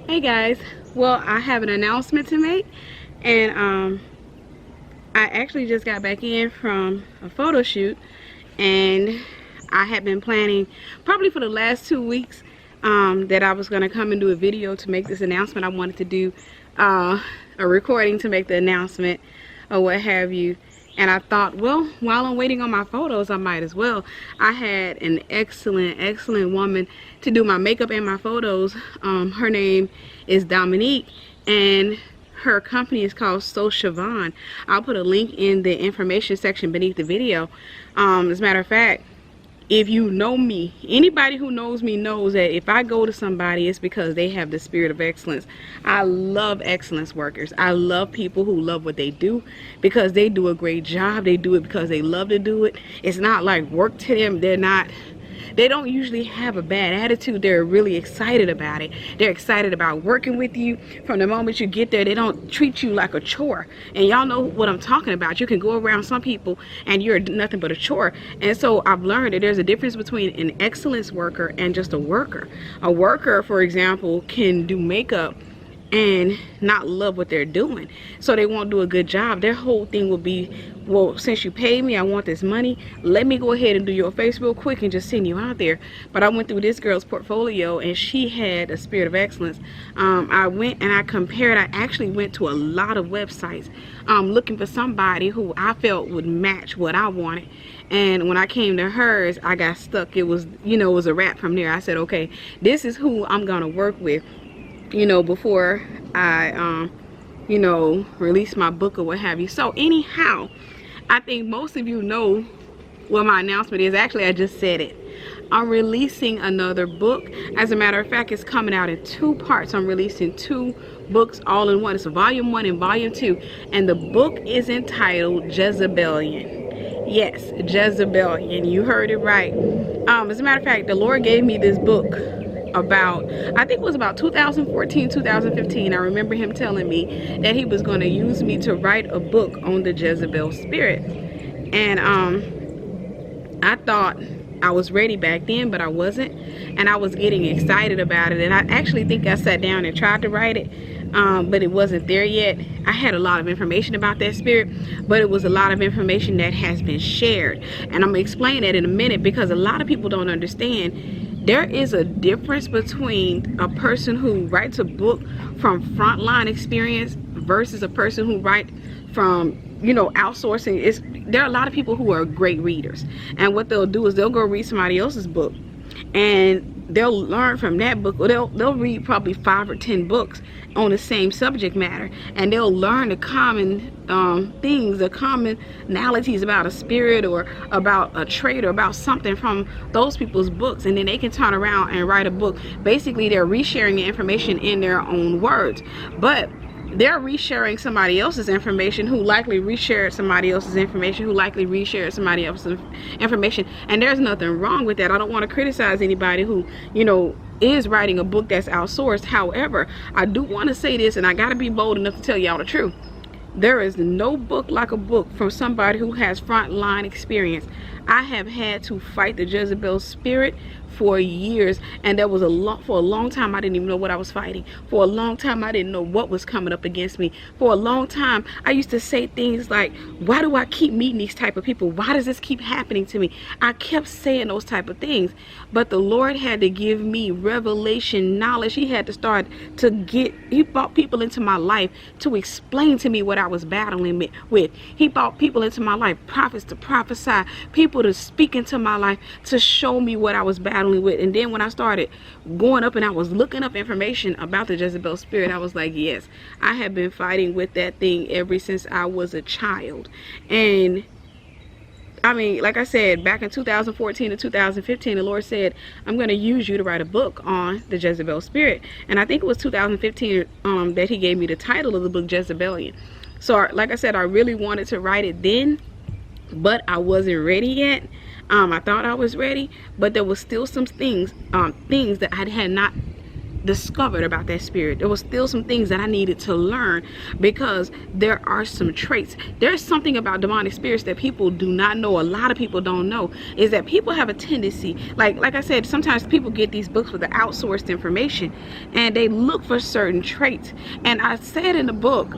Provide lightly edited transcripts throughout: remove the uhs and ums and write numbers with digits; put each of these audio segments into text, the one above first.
Hey guys, well, I have an announcement to make, and I actually just got back in from a photo shoot, and I had been planning probably for the last 2 weeks that I was going to come and do a video to make this announcement. I wanted to do a recording to make the announcement or what have you. And I thought, well, while I'm waiting on my photos, I might as well. I had an excellent woman to do my makeup and my photos. Her name is Dominique, and her company is called So Siobhan. I'll put a link in the information section beneath the video. As a matter of fact, if you know me, anybody who knows me knows that if I go to somebody, it's because they have the spirit of excellence. I love excellence workers. I love people who love what they do because they do a great job. They do it because they love to do it. It's not like work to them. They don't usually have a bad attitude. They're really excited about it. They're excited about working with you. From the moment you get there, they don't treat you like a chore. And y'all know what I'm talking about. You can go around some people and you're nothing but a chore. And so I've learned that there's a difference between an excellence worker and just a worker. A worker, for example, can do makeup and not love what they're doing, so they won't do a good job. Their whole thing will be, well, since you paid me, I want this money, let me go ahead and do your face real quick and just send you out there. But I went through this girl's portfolio and she had a spirit of excellence. I went and I compared. I actually went to a lot of websites looking for somebody who I felt would match what I wanted. And when I came to hers, I got stuck. It was, it was a wrap from there. I said, okay, this is who I'm gonna work with, before I release my book or what have you. So anyhow, I think most of you know what my announcement is. Actually, I just said it. I'm releasing another book. As a matter of fact, it's coming out in 2 parts. I'm releasing 2 books all in one. It's a volume 1 and volume 2, and the book is entitled Jezebellion. Yes, Jezebellion. You heard it right. As a matter of fact, the Lord gave me this book about, I think it was about 2014, 2015. I remember him telling me that he was going to use me to write a book on the Jezebel spirit. And I thought I was ready back then, but I wasn't. And I was getting excited about it. And I actually think I sat down and tried to write it, but it wasn't there yet. I had a lot of information about that spirit, but it was a lot of information that has been shared. And I'm going to explain that in a minute, because a lot of people don't understand. There is a difference between a person who writes a book from frontline experience versus a person who writes from, outsourcing. There are a lot of people who are great readers, and what they'll do is they'll go read somebody else's book and they'll learn from that book, or they'll read probably 5 or 10 books on the same subject matter, and they'll learn the common things, the commonalities about a spirit or about a trait or about something from those people's books, and then they can turn around and write a book. Basically, they're resharing the information in their own words, but they're resharing somebody else's information who likely reshared somebody else's information who likely reshared somebody else's information. And there's nothing wrong with that. I don't want to criticize anybody who, is writing a book that's outsourced. However, I do want to say this, and I got to be bold enough to tell y'all the truth. There is no book like a book from somebody who has frontline experience. I have had to fight the Jezebel spirit for years, and for a long time I didn't even know what I was fighting. For a long time I didn't know what was coming up against me. For a long time I used to say things like, why do I keep meeting these type of people? Why does this keep happening to me? I kept saying those type of things, but the Lord had to give me revelation knowledge. He had to start to he brought people into my life to explain to me what I was battling with. He brought people into my life, prophets to prophesy, people to speak into my life to show me what I was battling with. And then when I started going up and I was looking up information about the Jezebel spirit, I was like, yes, I have been fighting with that thing ever since I was a child. And I mean, like I said, back in 2014 to 2015, the Lord said, I'm going to use you to write a book on the Jezebel spirit. And I think it was 2015 that he gave me the title of the book, Jezebellion. So like I said, I really wanted to write it then, but I wasn't ready yet. I thought I was ready, but there was still some things that discovered about that spirit. There was still some things that I needed to learn, because there are some traits. There's something about demonic spirits that people do not know. A lot of people don't know, is that people have a tendency, like I said, sometimes people get these books with the outsourced information and they look for certain traits. And I said in the book,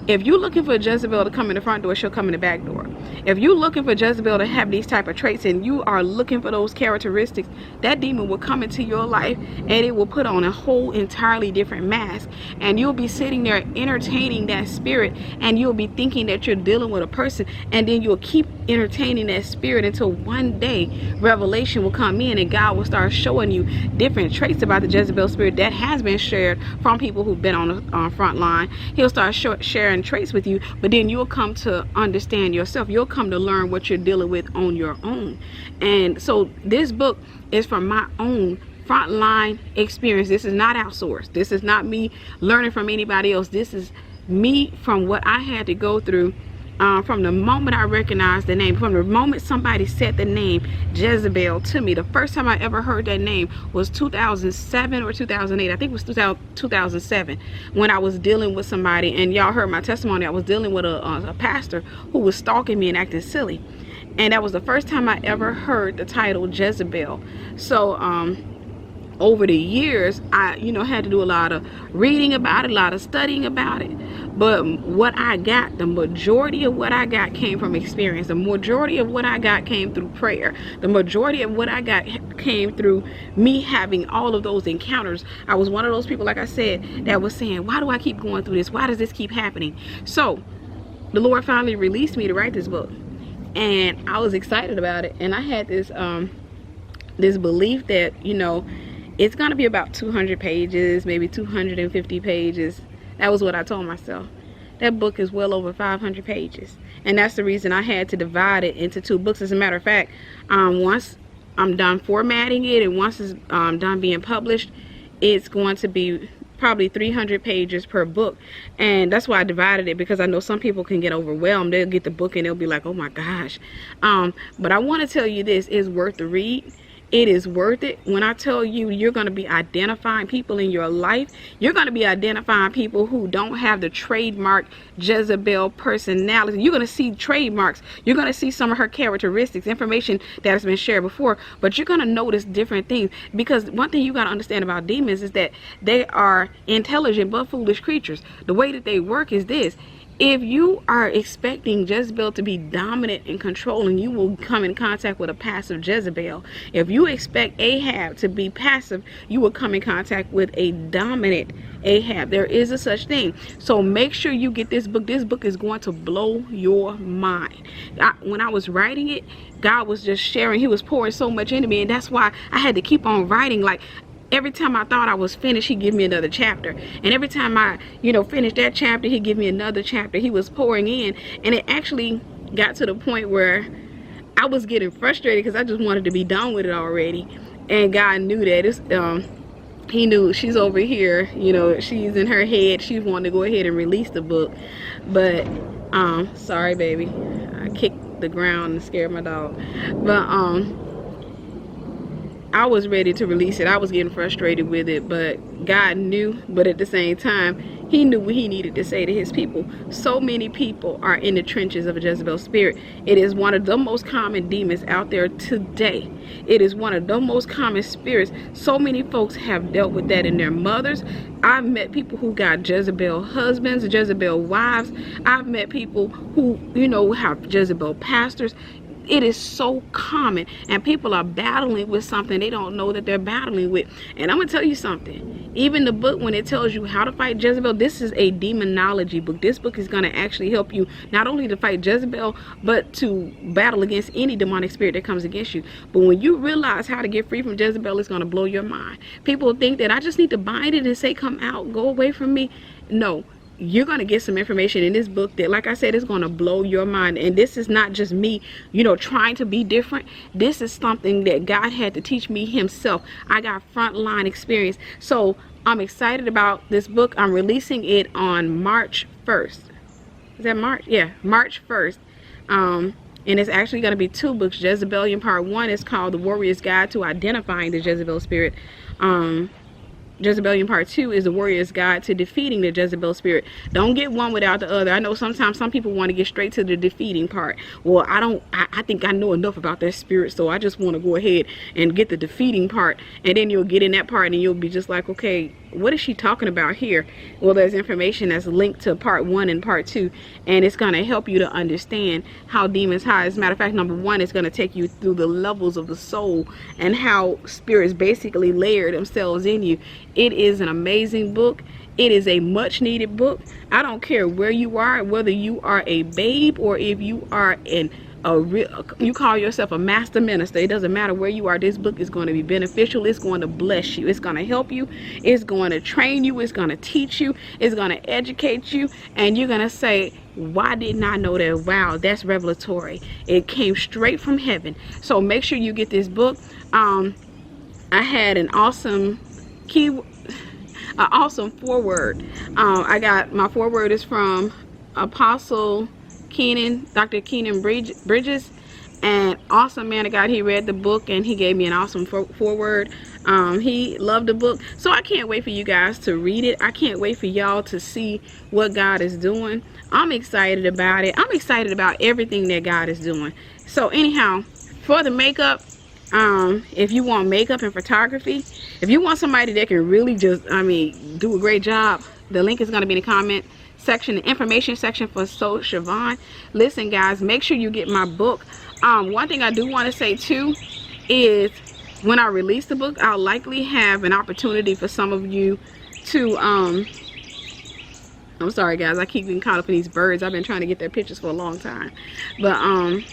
if you're looking for Jezebel to come in the front door, she'll come in the back door. If you're looking for Jezebel to have these type of traits and you are looking for those characteristics, that demon will come into your life and it will put on a whole entirely different mask. And you'll be sitting there entertaining that spirit, and you'll be thinking that you're dealing with a person, and then you'll keep entertaining that spirit until one day revelation will come in and God will start showing you different traits about the Jezebel spirit that has been shared from people who've been on the Frontline. He'll start sharing traits with you, but then you'll come to understand yourself. You'll come to learn what you're dealing with on your own. And so this book is from my own Frontline experience. This is not outsourced. This is not me learning from anybody else. This is me from what I had to go through. From the moment I recognized the name, from the moment somebody said the name Jezebel to me, the first time I ever heard that name was 2007 or 2008. I think it was 2007 when I was dealing with somebody, and y'all heard my testimony. I was dealing with a pastor who was stalking me and acting silly, and that was the first time I ever heard the title Jezebel. So over the years, I had to do a lot of reading about it, a lot of studying about it. But what I got, the majority of what I got came from experience. The majority of what I got came through prayer. The majority of what I got came through me having all of those encounters. I was one of those people, like I said, that was saying, why do I keep going through this? Why does this keep happening? So the Lord finally released me to write this book, and I was excited about it. And I had this this belief that, it's going to be about 200 pages, maybe 250 pages. That was what I told myself. That book is well over 500 pages. And that's the reason I had to divide it into 2 books. As a matter of fact, once I'm done formatting it and once it's done being published, it's going to be probably 300 pages per book. And that's why I divided it, because I know some people can get overwhelmed. They'll get the book and they'll be like, oh my gosh. But I want to tell you, this is worth the read. It is worth it. When I tell you, you're going to be identifying people in your life. You're going to be identifying people who don't have the trademark Jezebel personality. You're going to see trademarks. You're going to see some of her characteristics, information that has been shared before. But you're going to notice different things, because one thing you got to understand about demons is that they are intelligent but foolish creatures. The way that they work is this. If you are expecting Jezebel to be dominant and controlling, you will come in contact with a passive Jezebel. If you expect Ahab to be passive, you will come in contact with a dominant Ahab. There is a such thing. So make sure you get this book. This book is going to blow your mind. When I was writing it, God was just sharing. He was pouring so much into me, and that's why I had to keep on writing. Like, every time I thought I was finished, he'd give me another chapter. And every time I, finished that chapter, he'd give me another chapter. He was pouring in. And it actually got to the point where I was getting frustrated, because I just wanted to be done with it already. And God knew that. He knew she's over here, she's in her head. She wanted to go ahead and release the book. But, sorry, baby. I kicked the ground and scared my dog. But, I was ready to release it. I was getting frustrated with it, but God knew. But at the same time, he knew what he needed to say to his people. So many people are in the trenches of a Jezebel spirit. It is one of the most common demons out there today. It is one of the most common spirits. So many folks have dealt with that in their mothers. I've met people who got Jezebel husbands, Jezebel wives. I've met people who, have Jezebel pastors. It is so common, and people are battling with something they don't know that they're battling with. And I'm gonna tell you something. Even the book, when it tells you how to fight Jezebel, this is a demonology book. This book is gonna actually help you not only to fight Jezebel, but to battle against any demonic spirit that comes against you. But when you realize how to get free from Jezebel, it's gonna blow your mind. People think that I just need to bind it and say, come out, go away from me. No. You're going to get some information in this book that, like I said, is going to blow your mind. And this is not just me, trying to be different. This is something that God had to teach me himself. I got frontline experience. So I'm excited about this book. I'm releasing it on March 1st. Is that March? Yeah, March 1st. And it's actually going to be 2 books. Jezebellion Part 1 is called The Warrior's Guide to Identifying the Jezebel Spirit. Jezebellion Part 2 is the warrior's guide to defeating the Jezebel spirit. Don't get one without the other. I know sometimes some people want to get straight to the defeating part. Well, I think I know enough about that spirit, so I just want to go ahead and get the defeating part, and then you'll get in that part and you'll be just like, okay, what is she talking about here? Well, there's information that's linked to Part 1 and Part 2, and it's going to help you to understand how demons hide. As a matter of fact, number 1 is going to take you through the levels of the soul and how spirits basically layer themselves in you. It is an amazing book. It is a much needed book. I don't care where you are, whether you are a babe or if you are you call yourself a master minister. It doesn't matter where you are. This book is going to be beneficial. It's going to bless you. It's going to help you. It's going to train you. It's going to teach you. It's going to educate you. And you're going to say, why didn't I know that? Wow, that's revelatory. It came straight from heaven. So make sure you get this book. I had an awesome foreword. I got my foreword is from Apostle Keenan, Dr. Keenan Bridges, and awesome man of God. He read the book and he gave me an awesome foreword. He loved the book, so I can't wait for you guys to read it. I can't wait for y'all to see what God is doing. I'm excited about it. I'm excited about everything that God is doing. So anyhow, for the makeup, if you want makeup and photography, if you want somebody that can really just, do a great job, the link is going to be in the comment section, the information section for So Siobhan. Listen guys, make sure you get my book. One thing I do want to say too is when I release the book, I'll likely have an opportunity for some of you to I'm sorry guys, I keep getting caught up in these birds. I've been trying to get their pictures for a long time, but I'm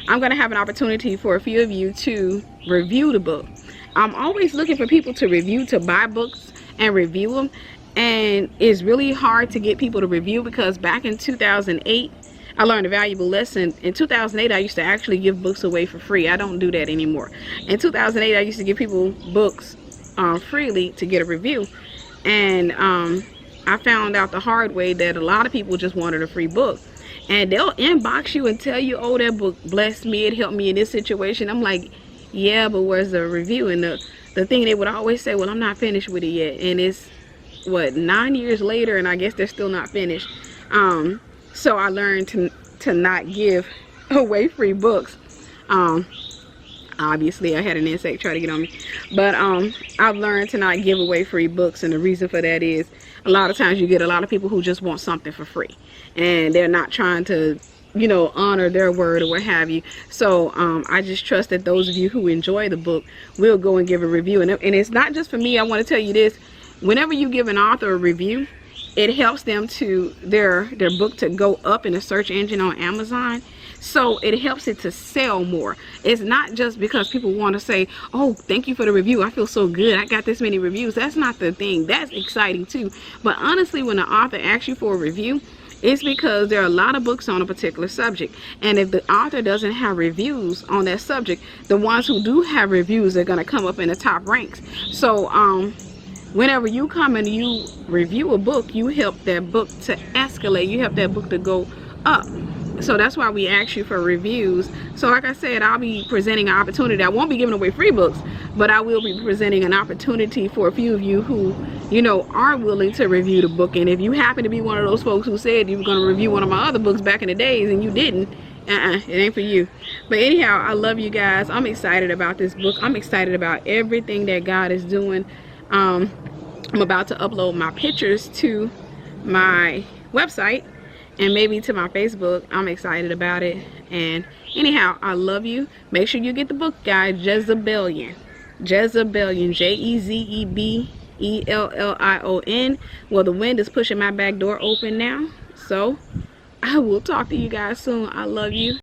gonna have an opportunity for a few of you to review the book. I'm always looking for people to review, to buy books and review them, and it's really hard to get people to review because back in 2008 I learned a valuable lesson. In 2008 I used to actually give books away for free. I don't do that anymore. In 2008 I used to give people books freely to get a review, and I found out the hard way that a lot of people just wanted a free book, and they'll inbox you and tell you, oh, that book blessed me, it helped me in this situation. I'm like, yeah, but where's the review? And the thing they would always say, well, I'm not finished with it yet, and it's what, 9 years later and I guess they're still not finished. So I learned to not give away free books. Obviously I had an insect try to get on me, but I've learned to not give away free books, and the reason for that is a lot of times you get a lot of people who just want something for free and they're not trying to, you know, honor their word or what have you. So I just trust that those of you who enjoy the book will go and give a review. And it's not just for me. I want to tell you this: whenever you give an author a review, it helps them to their book to go up in a search engine on Amazon. So it helps it to sell more. It's not just because people want to say, oh, thank you for the review, I feel so good, I got this many reviews. That's not the thing. That's exciting too. But honestly, when the author asks you for a review, it's because there are a lot of books on a particular subject, and if the author doesn't have reviews on that subject, the ones who do have reviews are going to come up in the top ranks. So whenever you come and you review a book, you help that book to escalate, you help that book to go up. So that's why we ask you for reviews. So like I said, I'll be presenting an opportunity. I won't be giving away free books, but I will be presenting an opportunity for a few of you who, you know, are willing to review the book. And if you happen to be one of those folks who said you were going to review one of my other books back in the days and you didn't, it ain't for you. But anyhow, I love you guys. I'm excited about this book. I'm excited about everything that God is doing. I'm about to upload my pictures to my website and maybe to my Facebook. I'm excited about it. And anyhow, I love you. Make sure you get the book, guys. Jezebellion. Jezebellion. Jezebellion. Well, the wind is pushing my back door open now, so I will talk to you guys soon. I love you.